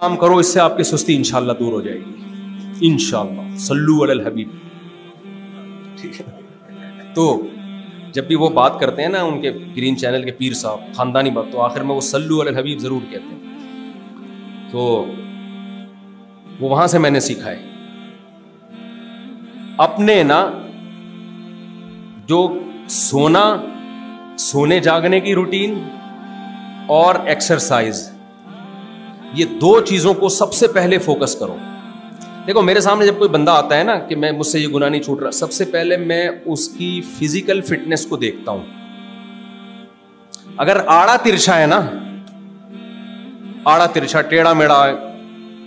کام کرو, اس سے آپ کی سستی انشاءاللہ دور ہو جائے گی انشاءاللہ. صلو علی الحبیب. ٹھیک ہے. تو جب بھی وہ بات کرتے ہیں نا ان کے گرین چینل کے پیر صاحب خاندانی بات, تو آخر میں وہ صلو علی الحبیب ضرور کہتے ہیں. تو وہ وہاں سے میں نے سیکھا ہے. اپنے نا جو سونے جاگنے کی روٹین اور ایکسرسائز, یہ دو چیزوں کو سب سے پہلے فوکس کرو. دیکھو میرے سامنے جب کوئی بندہ آتا ہے نا کہ میں مجھ سے یہ گناہ نہیں چھوٹ رہا, سب سے پہلے میں اس کی فزیکل فٹنس کو دیکھتا ہوں. اگر آڑا ترچھا ہے نا, آڑا ترچھا ٹیڑھا میڑھا,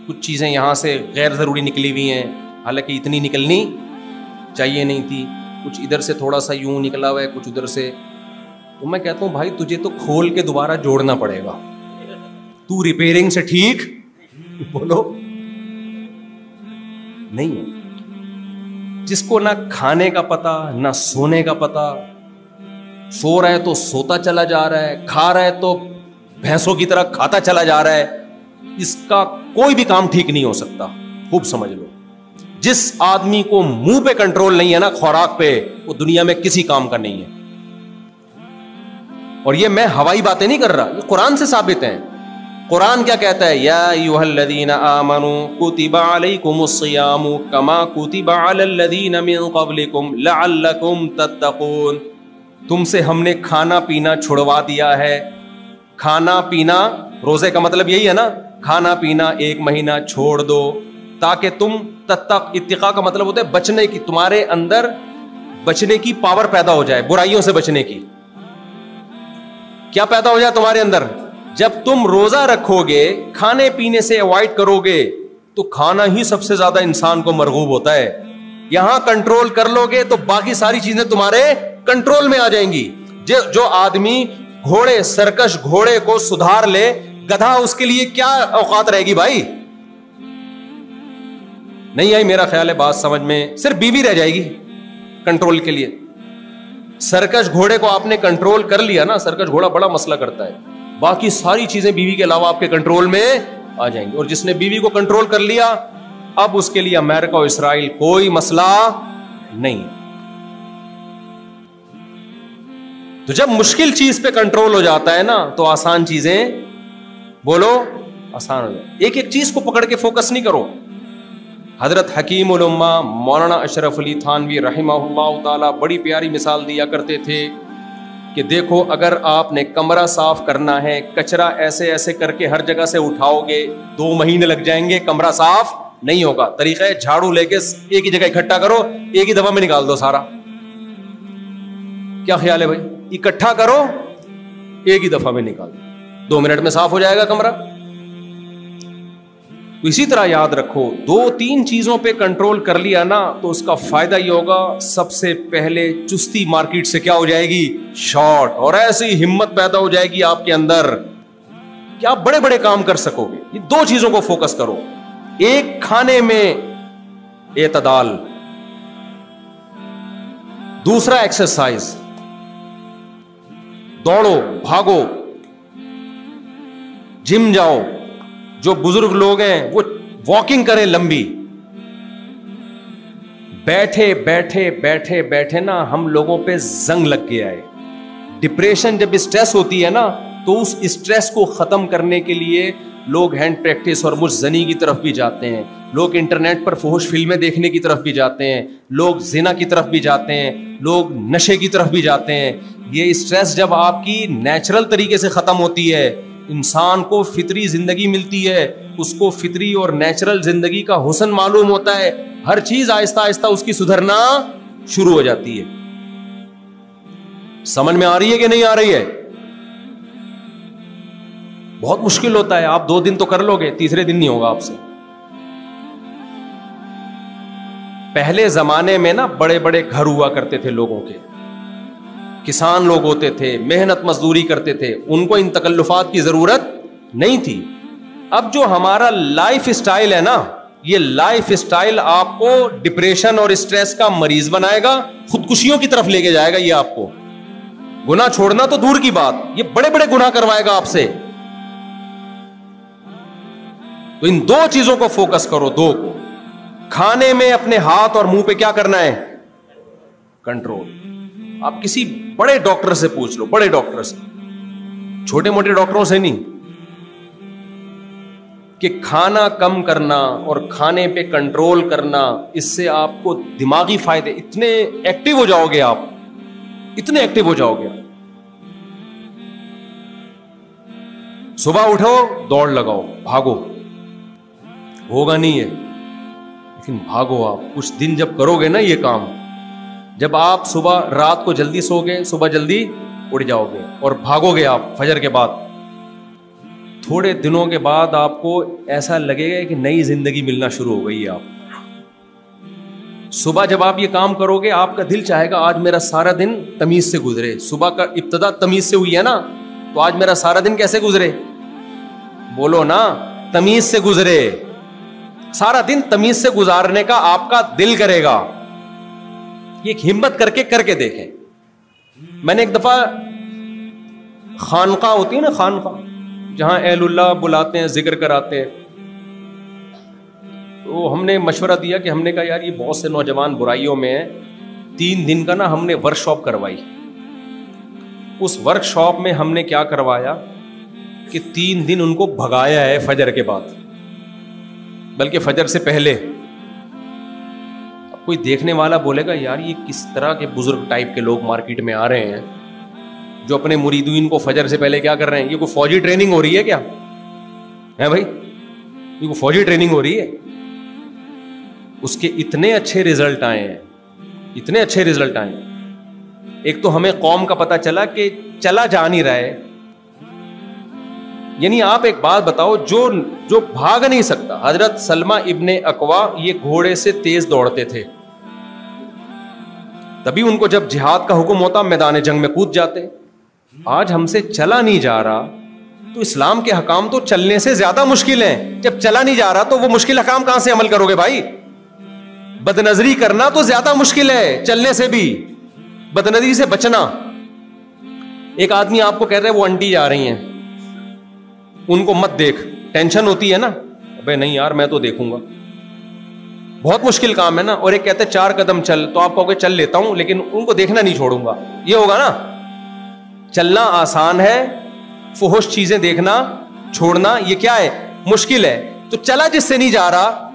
کچھ چیزیں یہاں سے غیر ضروری نکلی ہوئی ہیں حالانکہ اتنی نکلنی چاہیے نہیں تھی, کچھ ادھر سے تھوڑا سا یوں نکلا ہوا ہے کچھ ادھر سے, تو میں کہتا ہوں بھائی تجھے تو کھول کے دوبارہ جوڑنا پڑے گا, تو ریپیئرنگ سے ٹھیک بولو نہیں ہے. جس کو نہ کھانے کا پتا نہ سونے کا پتا, سو رہا ہے تو سوتا چلا جا رہا ہے, کھا رہا ہے تو بھینسوں کی طرح کھاتا چلا جا رہا ہے, اس کا کوئی بھی کام ٹھیک نہیں ہو سکتا. خوب سمجھ لو, جس آدمی کو منہ پہ کنٹرول نہیں ہے نا خوراک پہ, وہ دنیا میں کسی کام کا نہیں ہے. اور یہ میں ہوائی باتیں نہیں کر رہا, یہ قرآن سے ثابت ہیں. قرآن کیا کہتا ہے؟ یا ایھا الذین آمنوا کتب علیکم الصیام کما کتب علی الذین من قبلکم لعلکم تتقون. تم سے ہم نے کھانا پینا چھڑوا دیا ہے. کھانا پینا, روزے کا مطلب یہی ہے نا, کھانا پینا 1 مہینہ چھوڑ دو تاکہ تم اتقاء کا مطلب ہوتا ہے بچنے کی, تمہارے اندر بچنے کی پاور پیدا ہو جائے, برائیوں سے بچنے کی. کیا پیدا ہو جائے تمہارے اندر؟ جب تم روزہ رکھو گے, کھانے پینے سے اوائڈ کرو گے, تو کھانا ہی سب سے زیادہ انسان کو مرغوب ہوتا ہے. یہاں کنٹرول کر لو گے تو باقی ساری چیزیں تمہارے کنٹرول میں آ جائیں گی. جو آدمی گھوڑے, سرکش گھوڑے کو سدھار لے, گدھا اس کے لیے کیا اوقات رہے گی بھائی؟ نہیں آئی میرا خیال ہے بات سمجھ میں؟ صرف بیوی رہ جائے گی کنٹرول کے لیے. سرکش گھوڑے کو آپ نے کنٹرول کر لیا نا, سرکش گھوڑا بڑا مسئلہ کرتا ہے, باقی ساری چیزیں بیوی کے علاوہ آپ کے کنٹرول میں آ جائیں گی. اور جس نے بیوی کو کنٹرول کر لیا, اب اس کے لیے امریکہ اور اسرائیل کوئی مسئلہ نہیں. تو جب مشکل چیز پہ کنٹرول ہو جاتا ہے نا تو آسان چیزیں بولو آسان ہو جائے. ایک ایک چیز کو پکڑ کے فوکس نہیں کرو. حضرت حکیم الامہ مولانا اشرف علی تھانوی رحمہ اللہ تعالی بڑی پیاری مثال دیا کرتے تھے کہ دیکھو اگر آپ نے کمرہ صاف کرنا ہے, کچرا ایسے ایسے کر کے ہر جگہ سے اٹھاؤ گے, 2 مہینے لگ جائیں گے, کمرہ صاف نہیں ہوگا. طریقہ ہے جھاڑو لے کے ایک ہی جگہ اکٹھا کرو, ایک ہی دفعہ میں نکال دو سارا. کیا خیال ہے بھائی؟ اکٹھا کرو, ایک ہی دفعہ میں نکال دو, 2 منٹ میں صاف ہو جائے گا کمرہ. تو اسی طرح یاد رکھو, 2-3 چیزوں پہ کنٹرول کر لیا نا تو اس کا فائدہ یہ ہوگا, سب سے پہلے چستی مارکیٹ سے کیا ہو جائے گی؟ شارٹ. اور ایسی ہمت پیدا ہو جائے گی آپ کے اندر کہ آپ بڑے بڑے کام کر سکو گے. یہ 2 چیزوں کو فوکس کرو. ایک, کھانے میں اعتدال, دوسرا ایکسرسائز, دوڑو بھاگو, جم جاؤ. جو بزرگ لوگ ہیں وہ واکنگ کریں لمبی. بیٹھے بیٹھے بیٹھے بیٹھے نا ہم لوگوں پہ زنگ لگ گیا ہے. ڈپریشن جب اسٹریس ہوتی ہے نا تو اس اسٹریس کو ختم کرنے کے لیے لوگ ہینڈ پریکٹس اور مجھ زنی کی طرف بھی جاتے ہیں, لوگ انٹرنیٹ پر فحش فلمیں دیکھنے کی طرف بھی جاتے ہیں, لوگ زنا کی طرف بھی جاتے ہیں, لوگ نشے کی طرف بھی جاتے ہیں. یہ اسٹریس جب آپ کی نیچرل طریقے سے ختم ہوتی ہے, انسان کو فطری زندگی ملتی ہے, اس کو فطری اور نیچرل زندگی کا حسن معلوم ہوتا ہے, ہر چیز آہستہ آہستہ اس کی سدھرنا شروع ہو جاتی ہے. سمجھ میں آ رہی ہے کہ نہیں آ رہی ہے؟ بہت مشکل ہوتا ہے. آپ 2 دن تو کر لو گے, تیسرے دن نہیں ہوگا آپ سے. پہلے زمانے میں نا بڑے بڑے گھر ہوا کرتے تھے لوگوں کے, کسان لوگ ہوتے تھے, محنت مزدوری کرتے تھے, ان کو ان تکلفات کی ضرورت نہیں تھی. اب جو ہمارا لائف اسٹائل ہے نا, یہ لائف اسٹائل آپ کو ڈپریشن اور اسٹریس کا مریض بنائے گا, خودکشیوں کی طرف لے کے جائے گا. یہ آپ کو گناہ چھوڑنا تو دور کی بات, یہ بڑے بڑے گناہ کروائے گا آپ سے. تو ان دو چیزوں کو فوکس کرو, دو کو. کھانے میں اپنے ہاتھ اور منہ پہ کیا کرنا ہے؟ کنٹرول. آپ کسی بڑے ڈاکٹر سے پوچھ لو, بڑے ڈاکٹر سے, چھوٹے موٹے ڈاکٹروں سے نہیں, کہ کھانا کم کرنا اور کھانے پہ کنٹرول کرنا, اس سے آپ کو دماغی فائدے, اتنے ایکٹیو ہو جاؤ گے آپ, اتنے ایکٹیو ہو جاؤ گے. صبح اٹھو, دوڑ لگاؤ, بھاگو, ہوگا نہیں ہے لیکن بھاگو. آپ کچھ دن جب کرو گے نا یہ کام, جب آپ صبح رات کو جلدی سو گے, صبح جلدی اٹھ جاؤ گے اور بھاگو گے آپ فجر کے بعد, تھوڑے دنوں کے بعد آپ کو ایسا لگے گا کہ نئی زندگی ملنا شروع ہو گئی ہے. آپ صبح جب آپ یہ کام کرو گے, آپ کا دل چاہے گا آج میرا سارا دن تمیز سے گزرے. صبح کا ابتدا تمیز سے ہوئی ہے نا, تو آج میرا سارا دن کیسے گزرے؟ بولو نا, تمیز سے گزرے. سارا دن تمیز سے گزارنے کا آپ کا دل کرے گا. یہ ایک ہمت کر کے دیکھیں. میں نے ایک دفعہ, خانقاہ ہوتی ہے نا, خانقاہ جہاں اہل اللہ بلاتے ہیں, ذکر کراتے ہیں, تو ہم نے مشورہ دیا کہ ہم نے کہا یار یہ بہت سے نوجوان برائیوں میں ہیں, 3 دن کا نا ہم نے ورک شاپ کروائی. اس ورک شاپ میں ہم نے کیا کروایا کہ 3 دن ان کو بھگایا ہے فجر کے بعد, بلکہ فجر سے پہلے. اب کوئی دیکھنے والا بولے گا یار یہ کس طرح کے بزرگ ٹائپ کے لوگ مارکیٹ میں آ رہے ہیں جو اپنے مریدین کو فجر سے پہلے کیا کر رہے ہیں؟ یہ کوئی فوجی ٹریننگ ہو رہی ہے کیا ہے بھائی؟ یہ کوئی فوجی ٹریننگ ہو رہی ہے؟ اس کے اتنے اچھے رزلٹ آئے ہیں, اتنے اچھے رزلٹ آئے ہیں. ایک تو ہمیں قوم کا پتہ چلا کہ چلا جا نہیں رہا ہے. یعنی آپ ایک بات بتاؤ, جو بھاگ نہیں سکتا, حضرت سلمہ ابن اکوا یہ گھوڑے سے تیز دوڑتے تھے, تبھی ان کو جب جہاد کا حکم ہوتا میدان جنگ میں کود جاتے. آج ہم سے چلا نہیں جا رہا, تو اسلام کے حکام تو چلنے سے زیادہ مشکل ہیں. جب چلا نہیں جا رہا تو وہ مشکل حکام کہاں سے عمل کرو گے بھائی؟ بد نظری کرنا تو زیادہ مشکل ہے چلنے سے بھی, بد نظری سے بچنا. ایک آدمی آپ کو کہہ رہا ہے وہ آنٹی جا رہی ہیں, ان کو مت دیکھ, ٹینشن ہوتی ہے نا, ابے نہیں یار میں تو دیکھوں گا, بہت مشکل کام ہے نا. اور ایک کہتے ہیں 4 قدم چل, تو آپ کہو گے چل لیتا ہوں لیکن ان کو دیکھنا نہیں چھوڑوں گا. یہ ہوگا نا؟ چلنا آسان ہے, فحش چیزیں دیکھنا چھوڑنا یہ کیا ہے؟ مشکل ہے. تو چلا جس سے نہیں جا رہا,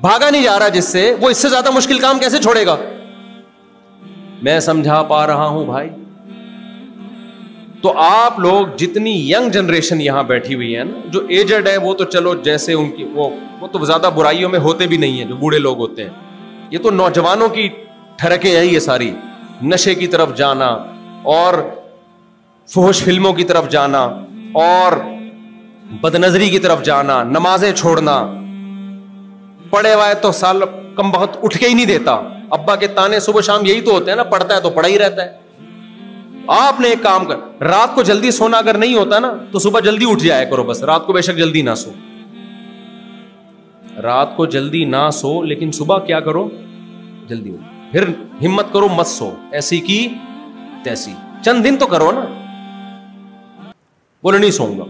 بھاگا نہیں جا رہا جس سے, وہ اس سے زیادہ مشکل کام کیسے چھوڑے گا؟ میں سمجھا پا رہا ہوں بھائی؟ تو آپ لوگ جتنی ینگ جنریشن یہاں بیٹھی ہوئی ہے نا, جو ایجڈ ہے وہ تو چلو جیسے ان کی وہ تو زیادہ برائیوں میں ہوتے بھی نہیں ہیں, جو بوڑھے لوگ ہوتے ہیں. یہ تو نوجوانوں کی ٹھڑکیں ہیں یہ ساری, نشے کی طرف جانا اور فحش فلموں کی طرف جانا اور بد نظری کی طرف جانا, نمازیں چھوڑنا. پڑھے ہوئے تو سال کم بخت اٹھ کے ہی نہیں دیتا, ابا کے تانے صبح شام یہی تو ہوتے ہیں نا, پڑھتا ہے تو پڑھا ہی رہتا ہے. آپ نے ایک کام کر, رات کو جلدی سونا اگر نہیں ہوتا نا تو صبح جلدی اٹھ جایا کرو بس. رات کو بے شک جلدی نہ سو, رات کو جلدی نہ سو, لیکن صبح کیا کرو؟ جلدی اٹھو. پھر ہمت کرو مت سو, ایسی کی تیسی, چند دن تو کرو نا. بولو نہیں سوؤں گا,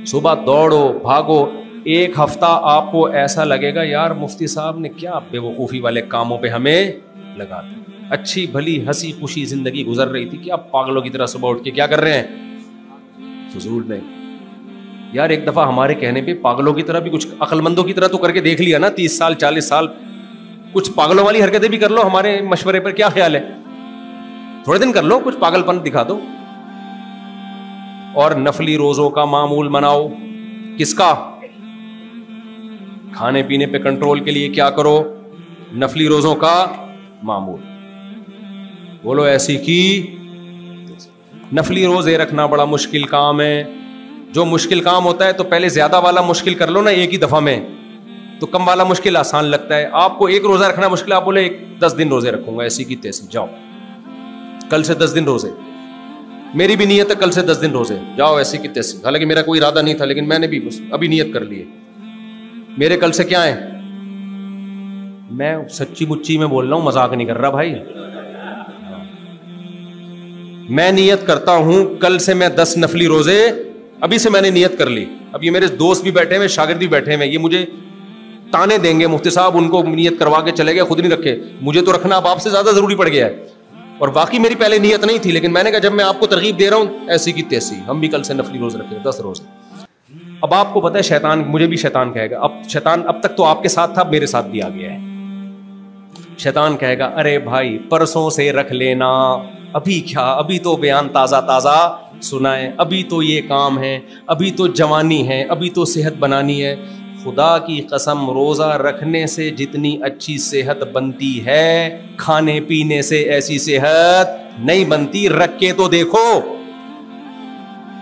صبح دوڑو بھاگو. 1 ہفتہ آپ کو ایسا لگے گا یار مفتی صاحب نے کیا بے وقوفی والے کاموں پہ ہمیں لگا دیا, اچھی بھلی ہنسی خوشی زندگی گزر رہی تھی, کیا پاگلوں کی طرح صبح اٹھ کے کیا کر رہے ہیں؟ فضول میں. یار ایک دفعہ ہمارے کہنے پہ پاگلوں کی طرح بھی کچھ عقل مندوں کی طرح تو کر کے دیکھ لیا نا, 30 سال 40 سال کچھ پاگلوں والی حرکتیں بھی کر لو. ہمارے مشورے پر کیا خیال ہے؟ تھوڑے دن کر لو, کچھ پاگل پن دکھا دو. اور نفلی روزوں کا معمول بناؤ. کس کا؟ کھانے پینے پہ کنٹرول کے لیے کیا کرو؟ نفلی روزوں کا معمول. بولو ایسی کی. نفلی روزے رکھنا بڑا مشکل کام ہے. جو مشکل کام ہوتا ہے تو پہلے زیادہ والا مشکل کر لو نا ایک ہی دفعہ میں, تو کم والا مشکل آسان لگتا ہے. آپ کو 1 روزہ رکھنا مشکل, آپ بولے 10 دن روزے رکھوں گا, ایسی کی تیسی. جاؤ کل سے 10 دن روزے. میری بھی نیت ہے کل سے 10 دن روزے, جاؤ ایسی کی تیسی. حالانکہ میرا کوئی ارادہ نہیں تھا, لیکن میں نے بھی ابھی نیت کر لی ہے. میرے کل سے کیا ہے؟ میں سچی مچی میں بول رہا ہوں, مذاق نہیں کر رہا بھائی. میں نیت کرتا ہوں کل سے میں 10 نفلی روزے ابھی سے میں نے نیت کر لی. اب یہ میرے دوست بھی بیٹھے ہوئے, شاگرد بھی بیٹھے ہوئے, یہ مجھے تانے دیں گے, مفتی صاحب ان کو نیت کروا کے چلے گئے, خود نہیں رکھے, مجھے تو رکھنا اب آپ سے زیادہ ضروری پڑ گیا ہے. اور باقی میری پہلے نیت نہیں تھی, لیکن میں نے کہا جب میں آپ کو ترغیب دے رہا ہوں ایسی کی تیسی, ہم بھی کل سے نفلی روز رکھیں 10 روز. اب آپ کو پتہ ہے شیطان, مجھے بھی شیطان کہے گا, اب شیطان اب تک تو آپ کے ساتھ تھا, اب میرے ساتھ بھی آ گیا ہے. شیطان کہے گا ارے بھائی پرسوں سے رکھ لینا, ابھی کیا, ابھی تو بیان تازہ تازہ سنائیں, ابھی تو یہ کام ہے, ابھی تو جوانی ہے, ابھی تو صحت بنانی ہے. خدا کی قسم روزہ رکھنے سے جتنی اچھی صحت بنتی ہے, کھانے پینے سے ایسی صحت نہیں بنتی. رکھ کے تو دیکھو.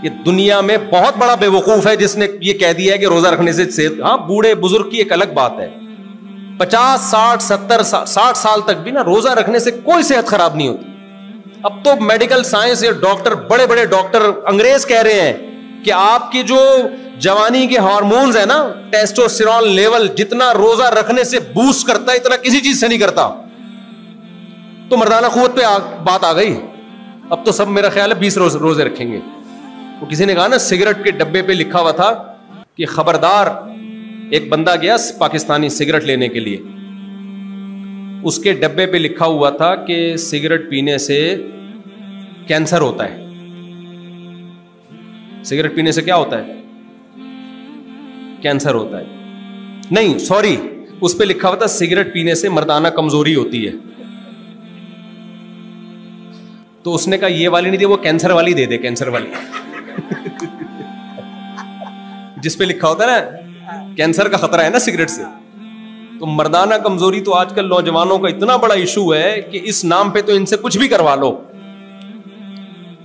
یہ دنیا میں بہت بڑا بے وقوف ہے جس نے یہ کہہ دیا ہے کہ روزہ رکھنے سے صحت, ہاں بوڑھے بزرگ کی ایک الگ بات ہے, 50 60 70 60 سال تک بھی نا روزہ رکھنے سے کوئی صحت خراب نہیں ہوتی. اب تو میڈیکل سائنس یا ڈاکٹر, بڑے بڑے ڈاکٹر انگریز کہہ رہے ہیں کہ آپ کی جو جوانی کے ہارمونز ہیں نا, ٹیسٹوسٹیرون لیول جتنا روزہ رکھنے سے بوسٹ کرتا ہے اتنا کسی چیز سے نہیں کرتا. تو مردانہ قوت پہ بات آ گئی. اب تو سب میرا خیال ہے 20 روزے رکھیں گے. وہ کسی نے کہا نا سگریٹ کے ڈبے پہ لکھا ہوا تھا کہ خبردار, ایک بندہ گیا پاکستانی سگریٹ لینے کے لیے, اس کے ڈبے پہ لکھا ہوا تھا کہ سگریٹ پینے سے کینسر ہوتا ہے. سگریٹ پینے سے کیا ہوتا ہے؟ کینسر ہوتا ہے. نہیں سوری, اس پہ لکھا ہوا تھا سگریٹ پینے سے مردانہ کمزوری ہوتی ہے. تو اس نے کہا یہ والی نہیں دی, وہ کینسر والی دے دے, کینسر والی جس پہ لکھا ہوتا ہے نا کینسر کا خطرہ ہے نا سگریٹ سے. تو مردانہ کمزوری تو آج کل نوجوانوں کا اتنا بڑا ایشو ہے کہ اس نام پہ تو ان سے کچھ بھی کروا لو.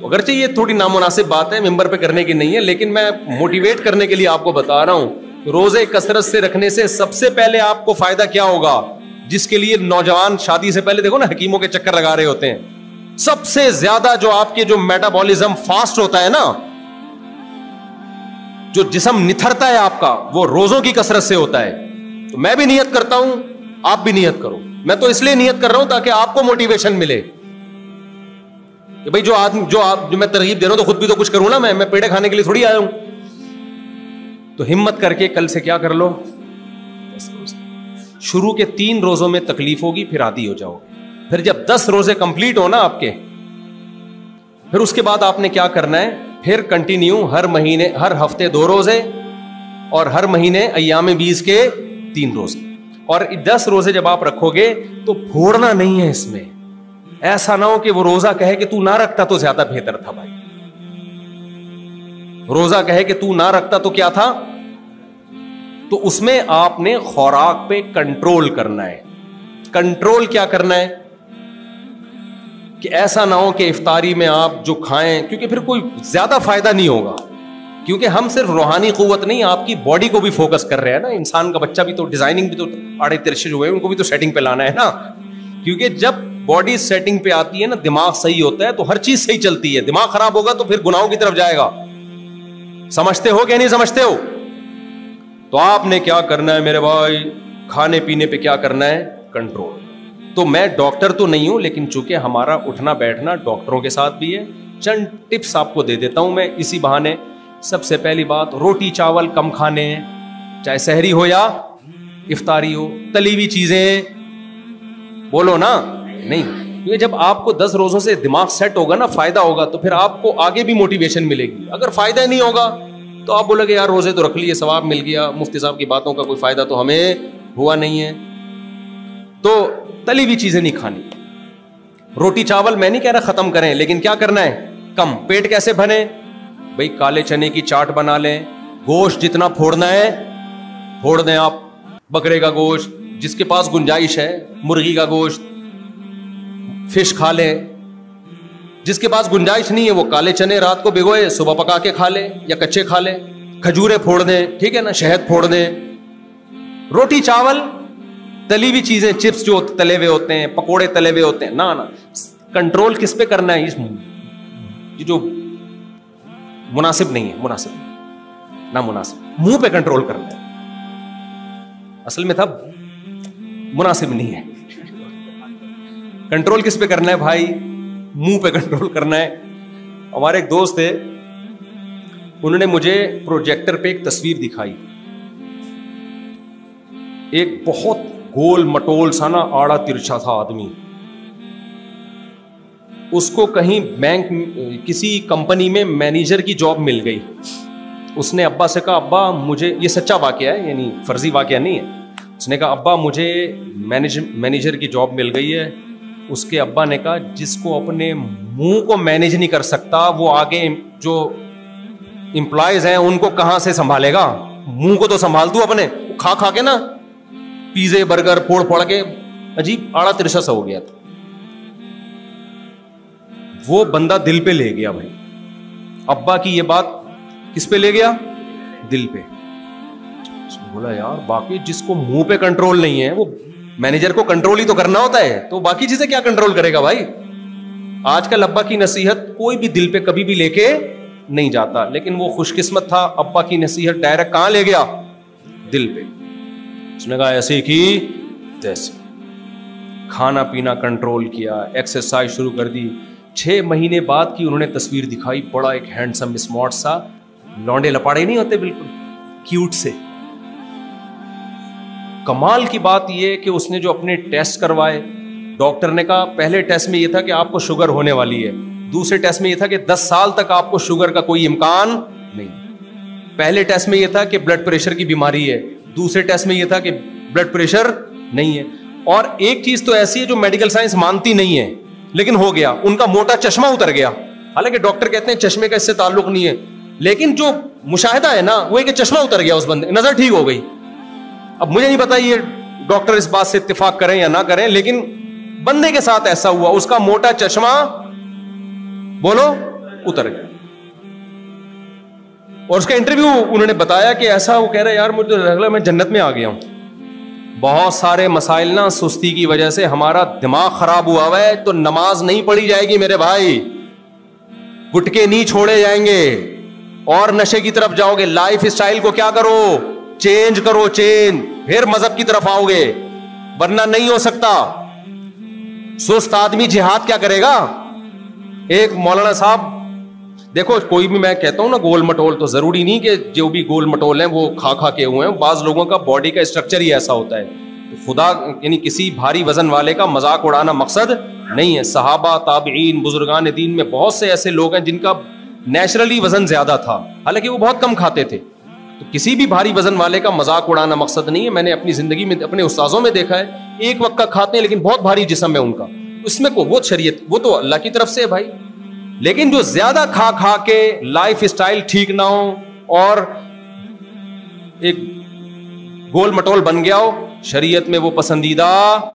اگرچہ یہ تھوڑی نامناسب بات ہے, ممبر پہ کرنے کی نہیں ہے, لیکن میں موٹیویٹ کرنے کے لیے آپ کو بتا رہا ہوں. روزے کثرت سے رکھنے سے سب سے پہلے آپ کو فائدہ کیا ہوگا, جس کے لیے نوجوان شادی سے پہلے دیکھو نا حکیموں کے چکر لگا رہے ہوتے ہیں. سب سے زیادہ جو آپ کے جو میٹابولزم فاسٹ ہوتا ہے نا, جو جسم نتھرتا ہے آپ کا, وہ روزوں کی کثرت سے ہوتا ہے. تو میں بھی نیت کرتا ہوں, آپ بھی نیت کرو. میں تو اس لیے نیت کر رہا ہوں تاکہ آپ کو موٹیویشن ملے کہ بھائی جو میں ترغیب دے رہا ہوں تو خود بھی تو کچھ کروں نا, میں پیڑے کھانے کے لیے تھوڑی آیا ہوں. تو ہمت کر کے کل سے کیا کر لو, شروع کے 3 روزوں میں تکلیف ہوگی, پھر عادی ہو جاؤ. پھر جب 10 روزے کمپلیٹ ہو نا آپ کے, پھر اس کے بعد آپ نے کیا کرنا ہے, پھر کنٹینیو ہر مہینے, ہر ہفتے 2 روزے, اور ہر مہینے ایام 20 کے 3 روزے. اور 10 روزے جب آپ رکھو گے تو پھوڑنا نہیں ہے اس میں. ایسا نہ ہو کہ وہ روزہ کہے کہ تو نہ رکھتا تو زیادہ بہتر تھا. بھائی روزہ کہے کہ تو نہ رکھتا تو کیا تھا. تو اس میں آپ نے خوراک پہ کنٹرول کرنا ہے. کنٹرول کیا کرنا ہے کہ ایسا نہ ہو کہ افطاری میں آپ جو کھائیں, کیونکہ پھر کوئی زیادہ فائدہ نہیں ہوگا. کیونکہ ہم صرف روحانی قوت نہیں, آپ کی باڈی کو بھی فوکس کر رہے ہیں نا. انسان کا بچہ بھی تو ڈیزائننگ بھی تو آڑے ترشے جو ہوئے ان کو بھی تو سیٹنگ پہ لانا ہے نا. کیونکہ جب باڈی سیٹنگ پہ آتی ہے نا, دماغ صحیح ہوتا ہے تو ہر چیز صحیح چلتی ہے. دماغ خراب ہوگا تو پھر گناہوں کی طرف جائے گا. سمجھتے ہو کہ نہیں سمجھتے ہو؟ تو آپ نے کیا کرنا ہے میرے بھائی, کھانے پینے پہ کیا کرنا ہے, کنٹرول. تو میں ڈاکٹر تو نہیں ہوں, لیکن چونکہ ہمارا اٹھنا بیٹھنا ڈاکٹروں کے ساتھ بھی ہے, چند ٹپس آپ کو دے دیتا ہوں میں اسی بہانے. سب سے پہلی بات, روٹی چاول کم کھانے ہیں, چاہے سحری ہو یا افطاری ہو. تلی ہوئی چیزیں بولو نا نہیں, کیونکہ جب آپ کو 10 روزوں سے دماغ سیٹ ہوگا نا, فائدہ ہوگا, تو پھر آپ کو آگے بھی موٹیویشن ملے گی. اگر فائدہ نہیں ہوگا تو آپ بولے گے یار روزے تو رکھ لیے, ثواب مل گیا, مفتی صاحب کی باتوں کا کوئی فائدہ تو ہمیں ہوا نہیں ہے. تو تلی ہوئی چیزیں نہیں کھانی. روٹی چاول میں نہیں کہہ رہا ختم کریں, لیکن کیا کرنا ہے, کم. پیٹ کیسے بھرے بھائی, کالے چنے کی چاٹ بنا لیں. گوشت جتنا پھوڑنا ہے پھوڑ دیں آپ. بکرے کا گوشت, جس کے پاس گنجائش ہے, مرغی کا گوشت, فش کھا لیں. جس کے پاس گنجائش نہیں ہے وہ کالے چنے رات کو بھگوئے, صبح پکا کے کھا لے یا کچے کھا لے. کھجورے پھوڑ دیں, ٹھیک ہے نا, شہد پھوڑ دیں. روٹی چاول, تلی ہوئی چیزیں, چپس جو تلے ہوئے ہوتے ہیں, پکوڑے تلے ہوئے ہوتے ہیں, نہ کنٹرول کس پہ کرنا ہے, اس یہ جو مناسب نہیں ہے, مناسب نہ مناسب, منہ پہ کنٹرول کرنا ہے. اصل میں تھا مناسب نہیں ہے. کنٹرول کس پہ کرنا ہے بھائی, منہ پہ کنٹرول کرنا ہے. ہمارے ایک دوست تھے, انہوں نے مجھے پروجیکٹر پہ ایک تصویر دکھائی, ایک بہت گول مٹول سا نا آڑا ترچھا تھا آدمی, اس کو کہیں بینک کسی کمپنی میں مینیجر کی جاب مل گئی. اس نے ابا سے کہا ابا مجھے, یہ سچا واقعہ ہے یعنی فرضی واقعہ نہیں ہے, اس نے کہا ابا مجھے مینیجر کی جاب مل گئی ہے. اس کے ابا نے کہا جس کو اپنے منہ کو مینیج نہیں کر سکتا وہ آگے جو امپلائیز ہیں ان کو کہاں سے سنبھالے گا, منہ کو تو سنبھال دو اپنے. کھا کھا کے نا پیزے برگر پھوڑ پھوڑ کے عجیب آڑا ترچھا سا ہو گیا تھا. وہ بندہ دل پہ لے گیا بھائی, ابا کی یہ بات کس پہ لے گیا, دل پہ. بولا یار باقی جس کو منہ پہ کنٹرول نہیں ہے وہ مینیجر کو کنٹرول ہی تو کرنا ہوتا ہے, تو باقی چیزیں کیا کنٹرول کرے گا بھائی. آج کل ابا کی نصیحت کوئی بھی دل پہ کبھی بھی لے کے نہیں جاتا, لیکن وہ خوش قسمت تھا, ابا کی نصیحت ڈائریکٹ کہاں لے گیا, دل پہ. اس نے کہا ایسے کی تیسے, کھانا پینا کنٹرول کیا, ایکسرسائز شروع کر دی. 6 مہینے بعد کی انہوں نے تصویر دکھائی, بڑا ایک ہینڈسم اسمارٹ سا, لونڈے لپاڑے نہیں ہوتے بالکل کیوٹ سے. کمال کی بات یہ کہ اس نے جو اپنے ٹیسٹ کروائے, ڈاکٹر نے کہا پہلے ٹیسٹ میں یہ تھا کہ آپ کو شوگر ہونے والی ہے, دوسرے ٹیسٹ میں یہ تھا کہ 10 سال تک آپ کو شوگر کا کوئی امکان نہیں. پہلے ٹیسٹ میں یہ تھا کہ بلڈ پریشر کی بیماری ہے, دوسرے ٹیسٹ میں یہ تھا کہ بلڈ پریشر نہیں ہے. اور ایک چیز تو ایسی ہے جو میڈیکل سائنس مانتی نہیں ہے لیکن ہو گیا, ان کا موٹا چشمہ اتر گیا. حالانکہ ڈاکٹر کہتے ہیں چشمے کا اس سے تعلق نہیں ہے, لیکن جو مشاہدہ ہے نا وہ کہ چشمہ اتر گیا اس بندے, نظر ٹھیک ہو گئی. اب مجھے نہیں پتا یہ ڈاکٹر اس بات سے اتفاق کریں یا نہ کریں, لیکن بندے کے ساتھ ایسا ہوا, اس کا موٹا چشمہ بولو اتر گیا. اور اس کا انٹرویو انہوں نے بتایا کہ ایسا, وہ کہہ رہا ہے یار مجھے لگ رہا میں جنت میں آ گیا ہوں. بہت سارے مسائل نا سستی کی وجہ سے ہمارا دماغ خراب ہوا ہوا ہے, تو نماز نہیں پڑھی جائے گی میرے بھائی, گٹکے نہیں چھوڑے جائیں گے اور نشے کی طرف جاؤ گے. لائف اسٹائل کو کیا کرو, چینج کرو, چینج, پھر مذہب کی طرف آؤ گے, ورنہ نہیں ہو سکتا. سست آدمی جہاد کیا کرے گا. ایک مولانا صاحب, دیکھو کوئی بھی میں کہتا ہوں نا گول مٹول, تو ضروری نہیں کہ جو بھی گول مٹول ہیں وہ کھا کھا کے ہوئے ہیں. بعض لوگوں کا باڈی کا اسٹرکچر ہی ایسا ہوتا ہے. خدا یعنی کسی بھاری وزن والے کا مذاق اڑانا مقصد نہیں ہے. صحابہ, تابعین, بزرگان دین میں بہت سے ایسے لوگ ہیں جن کا نیچرلی وزن زیادہ تھا, حالانکہ وہ بہت کم کھاتے تھے. تو کسی بھی بھاری وزن والے کا مذاق اڑانا مقصد نہیں ہے. میں نے اپنی زندگی میں اپنے استاذوں میں دیکھا ہے, ایک وقت کا کھاتے ہیں لیکن بہت بھاری جسم ہے ان کا, اس میں وہ شریعت, وہ تو اللہ کی طرف سے ہے بھائی. لیکن جو زیادہ کھا کھا کے لائف اسٹائل ٹھیک نہ ہو اور ایک گول مٹول بن گیا ہو, شریعت میں وہ پسندیدہ